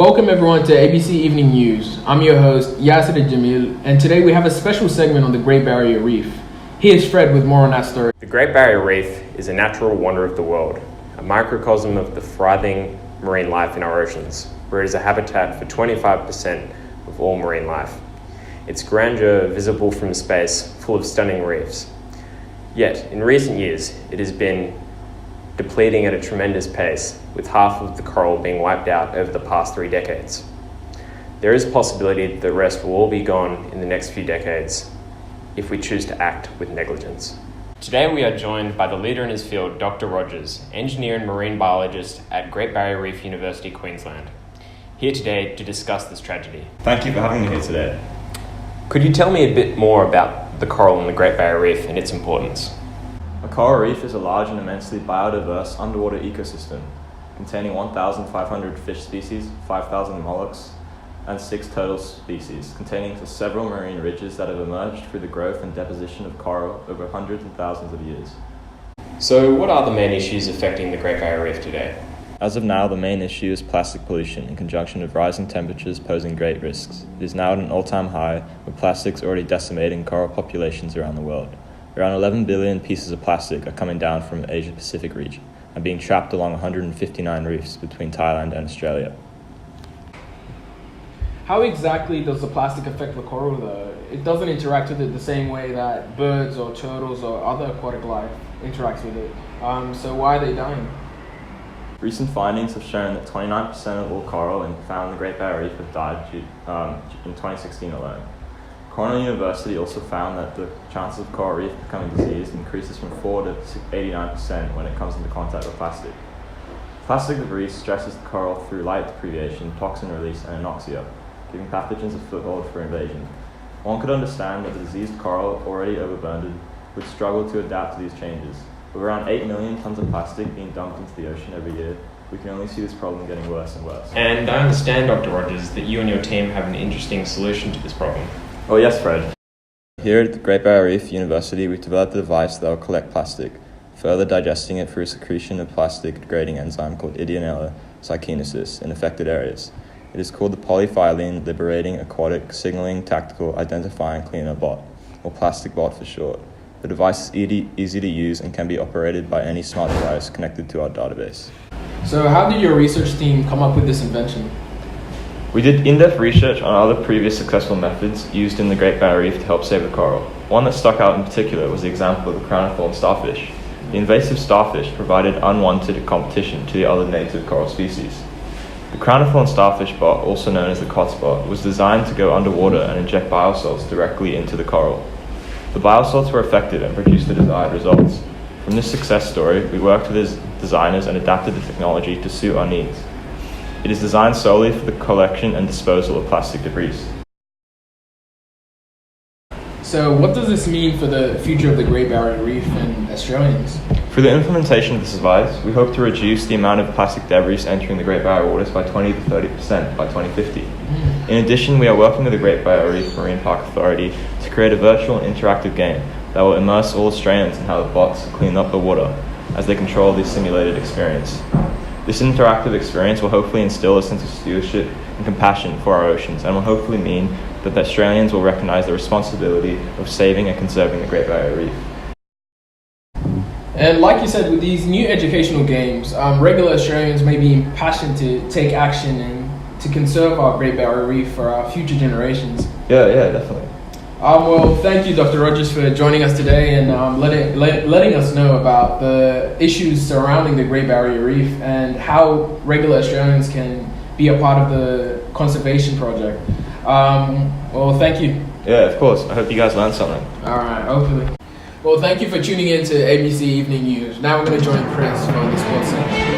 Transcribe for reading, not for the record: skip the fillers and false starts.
Welcome everyone to ABC Evening News. I'm your host, Yasser Jamil, and today we have a special segment on the Great Barrier Reef. Here's Fred with more on that story. The Great Barrier Reef is a natural wonder of the world, a microcosm of the thriving marine life in our oceans, where it is a habitat for 25% of all marine life. Its grandeur visible from space, full of stunning reefs. Yet, in recent years, it has been depleting at a tremendous pace, with half of the coral being wiped out over the past 3 decades. There is a possibility that the rest will all be gone in the next few decades if we choose to act with negligence. Today we are joined by the leader in his field, Dr. Rogers, engineer and marine biologist at Great Barrier Reef University, Queensland, here today to discuss this tragedy. Thank you for having me here today. Could you tell me a bit more about the coral in the Great Barrier Reef and its importance? A coral reef is a large and immensely biodiverse underwater ecosystem containing 1,500 fish species, 5,000 mollusks, and 6 turtle species, containing several marine ridges that have emerged through the growth and deposition of coral over hundreds and thousands of years. So what are the main issues affecting the Great Barrier Reef today? As of now, the main issue is plastic pollution in conjunction with rising temperatures posing great risks. It is now at an all-time high, with plastics already decimating coral populations around the world. Around 11 billion pieces of plastic are coming down from the Asia-Pacific region and being trapped along 159 reefs between Thailand and Australia. How exactly does the plastic affect the coral though? It doesn't interact with it the same way that birds or turtles or other aquatic life interacts with it. So why are they dying? Recent findings have shown that 29% of all coral found in the Great Barrier Reef have died in 2016 alone. Cornell University also found that the chances of coral reef becoming diseased increases from 4 to 89% when it comes into contact with plastic. Plastic debris stresses the coral through light deprivation, toxin release, and anoxia, giving pathogens a foothold for invasion. One could understand that the diseased coral, already overburdened, would struggle to adapt to these changes. With around 8 million tons of plastic being dumped into the ocean every year, we can only see this problem getting worse and worse. And I understand, Dr. Rogers, that you and your team have an interesting solution to this problem. Oh yes, Fred. Here at the Great Barrier Reef University, we've developed a device that will collect plastic, further digesting it through secretion of plastic degrading enzyme called Ideonella cycinosis in affected areas. It is called the Polyphylline Liberating Aquatic Signaling Tactical Identifying Cleaner Bot, or Plastic Bot for short. The device is easy to use and can be operated by any smart device connected to our database. So how did your research team come up with this invention? We did in-depth research on other previous successful methods used in the Great Barrier Reef to help save the coral. One that stuck out in particular was the example of the crown of thorn starfish. The invasive starfish provided unwanted competition to the other native coral species. The crown of thorn starfish bot, also known as the COTS bot, was designed to go underwater and inject biosalts directly into the coral. The biosalts were effective and produced the desired results. From this success story, we worked with its designers and adapted the technology to suit our needs. It is designed solely for the collection and disposal of plastic debris. So what does this mean for the future of the Great Barrier Reef and Australians? Through the implementation of this device, we hope to reduce the amount of plastic debris entering the Great Barrier waters by 20 to 30% by 2050. In addition, we are working with the Great Barrier Reef Marine Park Authority to create a virtual and interactive game that will immerse all Australians in how the bots clean up the water as they control this simulated experience. This interactive experience will hopefully instill a sense of stewardship and compassion for our oceans, and will hopefully mean that the Australians will recognise the responsibility of saving and conserving the Great Barrier Reef. And like you said, with these new educational games, regular Australians may be impassioned to take action and to conserve our Great Barrier Reef for our future generations. Yeah, definitely. Well, thank you, Dr. Rogers, for joining us today and letting us know about the issues surrounding the Great Barrier Reef and how regular Australians can be a part of the conservation project. Well, thank you. Yeah, of course. I hope you guys learned something. All right, hopefully. Well, thank you for tuning in to ABC Evening News. Now we're going to join Chris for the sports segment.